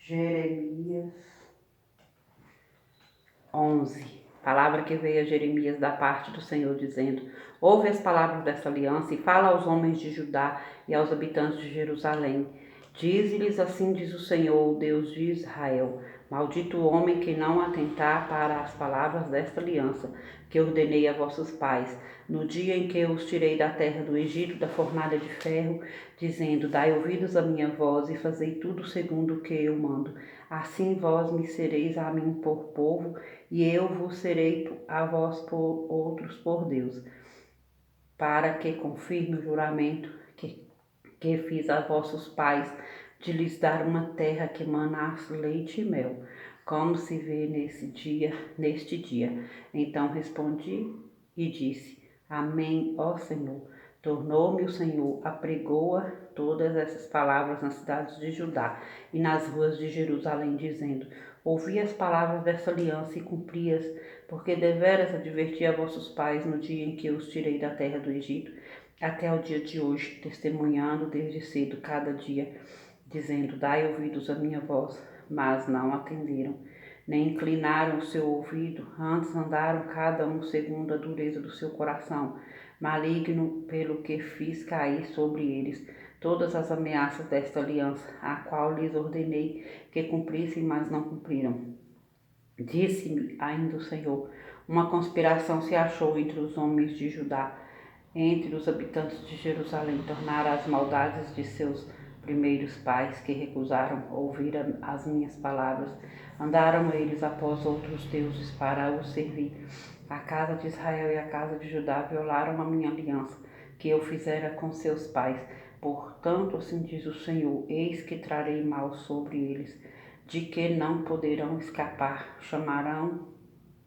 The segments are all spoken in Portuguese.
Jeremias 11. Palavra que veio a Jeremias da parte do Senhor, dizendo: Ouve as palavras dessa aliança e fala aos homens de Judá e aos habitantes de Jerusalém. Dize-lhes: assim diz o Senhor, o Deus de Israel: Maldito o homem que não atentar para as palavras desta aliança, que ordenei a vossos pais, no dia em que eu os tirei da terra do Egito, da fornalha de ferro, dizendo: Dai ouvidos à minha voz e fazei tudo segundo o que eu mando. Assim vós me sereis a mim por povo, e eu vos serei a vós por outros por Deus, para que confirme o juramento que fiz a vossos pais, de lhes dar uma terra que manasse leite e mel, como se vê neste dia. Então respondi e disse: Amém, ó Senhor. Tornou-me o Senhor, apregoa todas essas palavras nas cidades de Judá e nas ruas de Jerusalém, dizendo: Ouvi as palavras dessa aliança e cumpri-as, porque deveras adverti a vossos pais no dia em que eu os tirei da terra do Egito, até o dia de hoje, testemunhando desde cedo cada dia, dizendo: Dai ouvidos à minha voz, mas não atenderam, nem inclinaram o seu ouvido, antes andaram cada um segundo a dureza do seu coração, maligno, pelo que fiz cair sobre eles todas as ameaças desta aliança, a qual lhes ordenei que cumprissem, mas não cumpriram. Disse-me ainda o Senhor: uma conspiração se achou entre os homens de Judá, entre os habitantes de Jerusalém, tornar as maldades de seus primeiros pais, que recusaram ouvir as minhas palavras. Andaram eles após outros deuses para os servir. A casa de Israel e a casa de Judá violaram a minha aliança, que eu fizera com seus pais. Portanto, assim diz o Senhor: eis que trarei mal sobre eles, de que não poderão escapar.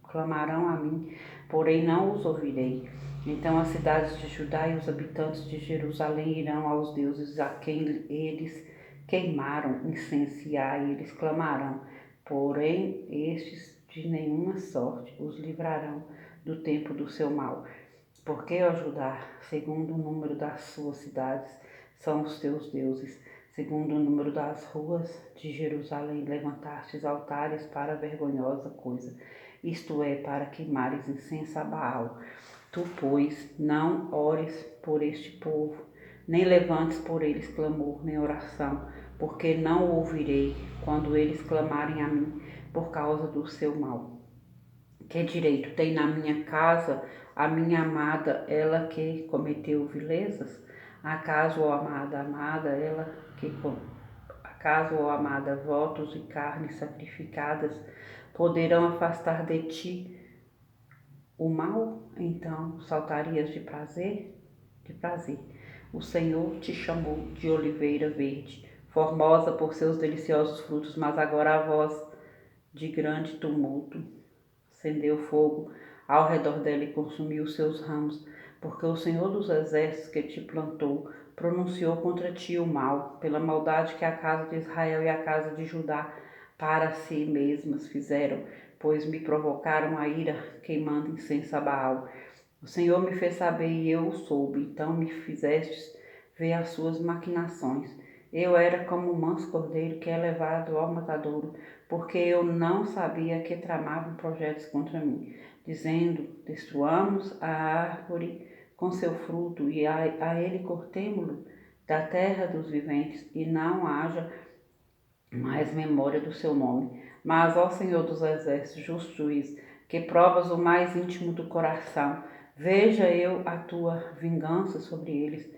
Clamarão a mim, porém não os ouvirei. Então as cidades de Judá e os habitantes de Jerusalém irão aos deuses a quem eles queimaram incenso, e a eles clamarão, porém estes de nenhuma sorte os livrarão do tempo do seu mal. Porque, ó Judá, segundo o número das suas cidades, são os teus deuses, segundo o número das ruas de Jerusalém, levantastes altares para vergonhosa coisa, isto é, para queimares incenso a Baal. Tu, pois, não ores por este povo, nem levantes por eles clamor, nem oração, porque não ouvirei quando eles clamarem a mim por causa do seu mal. Que direito tem na minha casa a minha amada, ela que cometeu vilezas? Acaso, ó amada, acaso, ó amada, votos e carnes sacrificadas poderão afastar de ti o mal? Então saltarias de prazer? De prazer. O Senhor te chamou de oliveira verde, formosa por seus deliciosos frutos, mas agora a voz de grande tumulto acendeu fogo ao redor dela e consumiu seus ramos, porque o Senhor dos exércitos que te plantou pronunciou contra ti o mal, pela maldade que a casa de Israel e a casa de Judá para si mesmas fizeram, pois me provocaram a ira, queimando incenso a Baal. O Senhor me fez saber e eu o soube, então me fizestes ver as suas maquinações. Eu era como um manso cordeiro que é levado ao matadouro, porque eu não sabia que tramavam projetos contra mim, dizendo: destruamos a árvore com seu fruto, e a ele cortemo-lo da terra dos viventes, e não haja mais memória do seu nome. Mas, ó Senhor dos exércitos, justo juiz, que provas o mais íntimo do coração, veja eu a tua vingança sobre eles,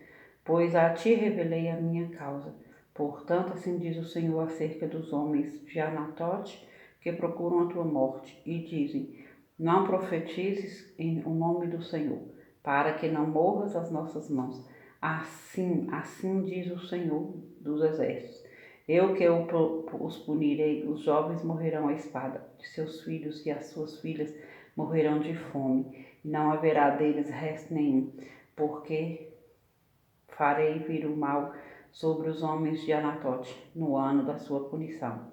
pois a ti revelei a minha causa. Portanto, assim diz o Senhor acerca dos homens de Anatote, que procuram a tua morte, e dizem: não profetizes em o nome do Senhor, para que não morras às nossas mãos. Assim diz o Senhor dos exércitos: eu que os punirei, os jovens morrerão à espada, de seus filhos e as suas filhas morrerão de fome, e não haverá deles resto nenhum, porque farei vir o mal sobre os homens de Anatote no ano da sua punição.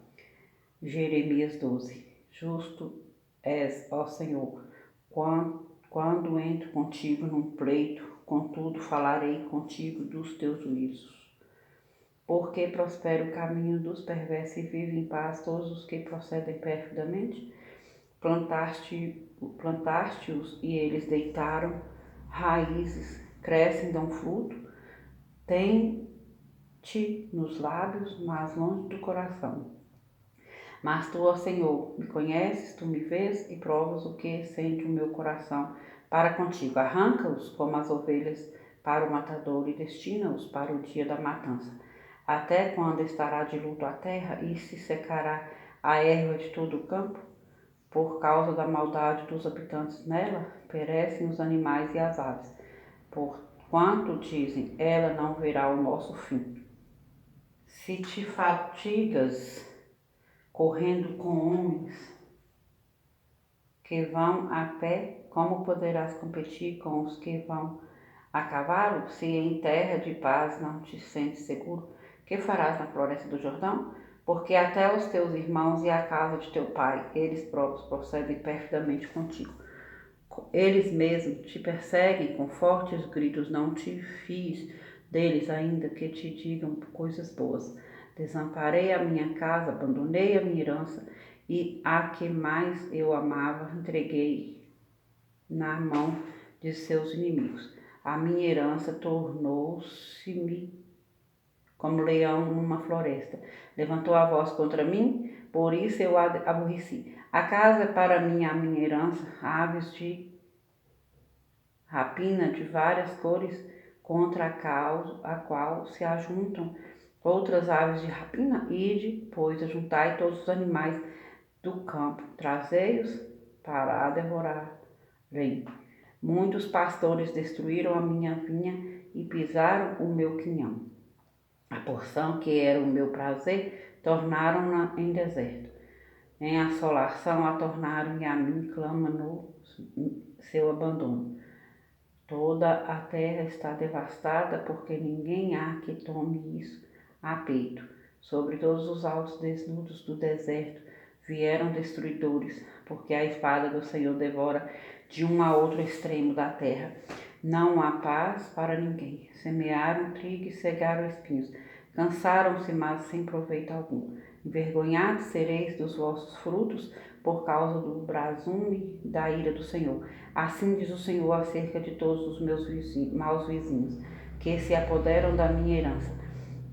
Jeremias 12. Justo és, ó Senhor, quando entro contigo num pleito, contudo falarei contigo dos teus juízos. Porque prospera o caminho dos perversos e vive em paz todos os que procedem perfidamente? Plantaste-os e eles deitaram raízes, crescem, dão fruto, tem-te nos lábios, mas longe do coração. Mas tu, ó Senhor, me conheces, tu me vês e provas o que sente o meu coração para contigo. Arranca-os como as ovelhas para o matador e destina-os para o dia da matança. Até quando estará de luto a terra e se secará a erva de todo o campo? Por causa da maldade dos habitantes nela, perecem os animais e as aves. Porquanto dizem, ela não verá o nosso fim. Se te fatigas correndo com homens que vão a pé, como poderás competir com os que vão a cavalo? Se em terra de paz não te sentes seguro, que farás na floresta do Jordão? Porque até os teus irmãos e a casa de teu pai, eles próprios procedem perfidamente contigo. Eles mesmos te perseguem com fortes gritos, não te fies deles ainda que te digam coisas boas. Desamparei a minha casa, abandonei a minha herança e a que mais eu amava entreguei na mão de seus inimigos. A minha herança tornou-se-me como leão numa floresta. Levantou a voz contra mim, por isso eu a aborreci. A casa é para mim a minha herança, aves de rapina de várias cores, contra a qual se ajuntam outras aves de rapina. Ide, pois, ajuntai todos os animais do campo, trazei-os para devorarem. Muitos pastores destruíram a minha vinha e pisaram o meu quinhão. A porção que era o meu prazer, tornaram-na em deserto. Em assolação a tornaram e a mim clama no seu abandono. Toda a terra está devastada, porque ninguém há que tome isso a peito. Sobre todos os altos desnudos do deserto vieram destruidores, porque a espada do Senhor devora de um a outro extremo da terra. Não há paz para ninguém. Semearam trigo e cegaram espinhos. Cansaram-se, mas sem proveito algum. Envergonhados sereis dos vossos frutos, por causa do brasume da ira do Senhor. Assim diz o Senhor acerca de todos os meus maus vizinhos, que se apoderam da minha herança,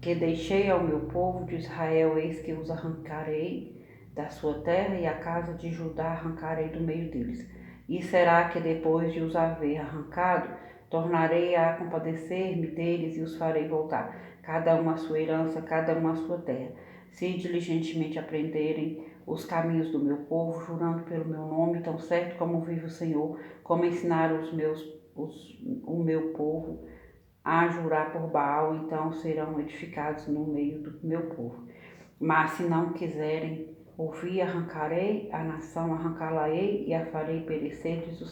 que deixei ao meu povo de Israel, eis que os arrancarei da sua terra, e a casa de Judá arrancarei do meio deles. E será que depois de os haver arrancado, tornarei a compadecer-me deles e os farei voltar, cada um a sua herança, cada um a sua terra, se diligentemente aprenderem os caminhos do meu povo, jurando pelo meu nome, tão certo como vive o Senhor, como ensinaram o meu povo a jurar por Baal, então serão edificados no meio do meu povo. Mas se não quiserem ouvir, arrancarei a nação, arrancá-la-ei e a farei perecer, diz o